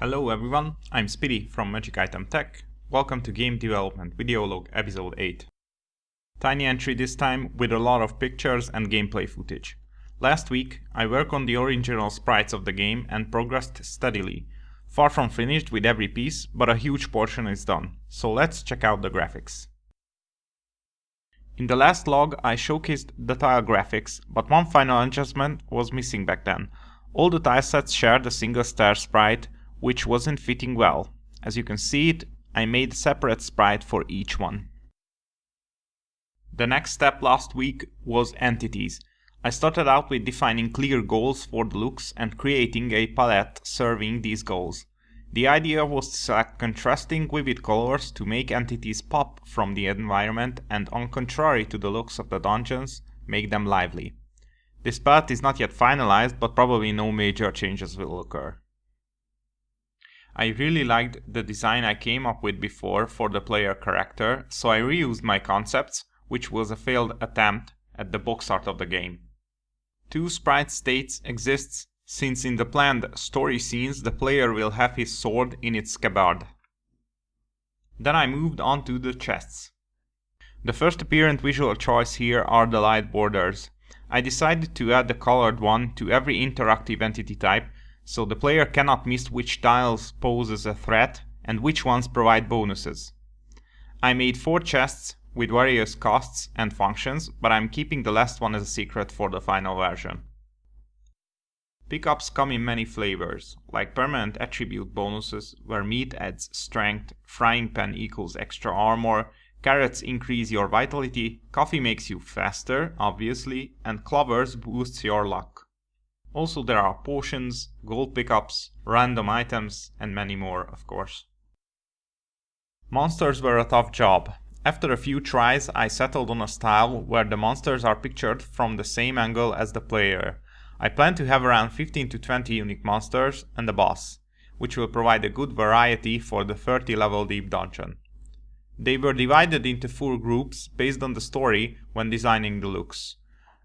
Hello everyone, I'm Speedy from Magic Item Tech. Welcome to Game Development Video Log Episode 8. Tiny entry this time with a lot of pictures and gameplay footage. Last week I worked on the original sprites of the game and progressed steadily. Far from finished with every piece, but a huge portion is done. So let's check out the graphics. In the last log I showcased the tile graphics, but one final adjustment was missing back then. All the tile sets shared a single star sprite, which wasn't fitting well. As you can see it, I made a separate sprite for each one. The next step last week was entities. I started out with defining clear goals for the looks and creating a palette serving these goals. The idea was to select contrasting vivid colors to make entities pop from the environment and, on contrary to the looks of the dungeons, make them lively. This palette is not yet finalized, but probably no major changes will occur. I really liked the design I came up with before for the player character, so I reused my concepts, which was a failed attempt at the box art of the game. Two sprite states exists, since in the planned story scenes the player will have his sword in its scabbard. Then I moved on to the chests. The first apparent visual choice here are the light borders. I decided to add the colored one to every interactive entity type, so the player cannot miss which tiles poses a threat and which ones provide bonuses. I made 4 chests with various costs and functions, but I'm keeping the last one as a secret for the final version. Pickups come in many flavors, like permanent attribute bonuses where meat adds strength, frying pan equals extra armor, carrots increase your vitality, coffee makes you faster, obviously, and clovers boosts your luck. Also there are potions, gold pickups, random items, and many more, of course. Monsters were a tough job. After a few tries I settled on a style where the monsters are pictured from the same angle as the player. I plan to have around 15 to 20 unique monsters and a boss, which will provide a good variety for the 30 level deep dungeon. They were divided into 4 groups based on the story when designing the looks.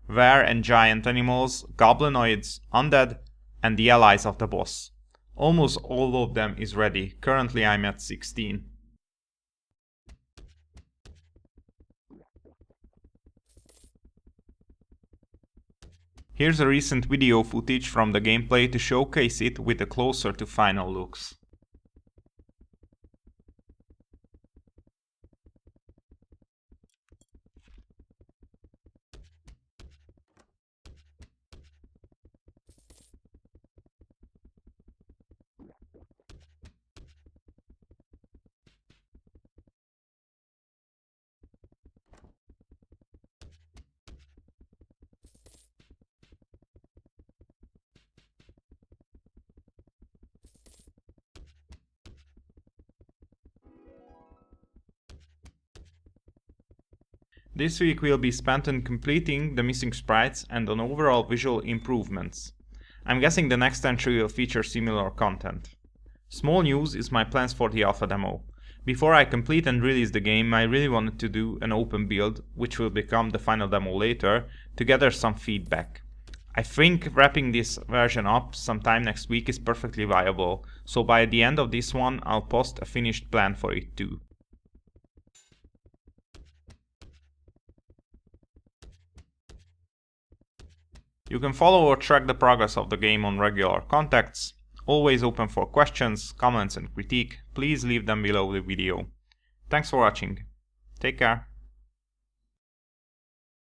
Were and giant animals, goblinoids, undead, and the allies of the boss. Almost all of them is ready, currently I'm at 16. Here's a recent video footage from the gameplay to showcase it with the closer to final looks. This week will be spent on completing the missing sprites and on overall visual improvements. I'm guessing the next entry will feature similar content. Small news is my plans for the alpha demo. Before I complete and release the game, I really wanted to do an open build, which will become the final demo later, to gather some feedback. I think wrapping this version up sometime next week is perfectly viable, so by the end of this one I'll post a finished plan for it too. You can follow or track the progress of the game on regular contacts. Always open for questions, comments and critique. Please leave them below the video. Thanks for watching. Take care.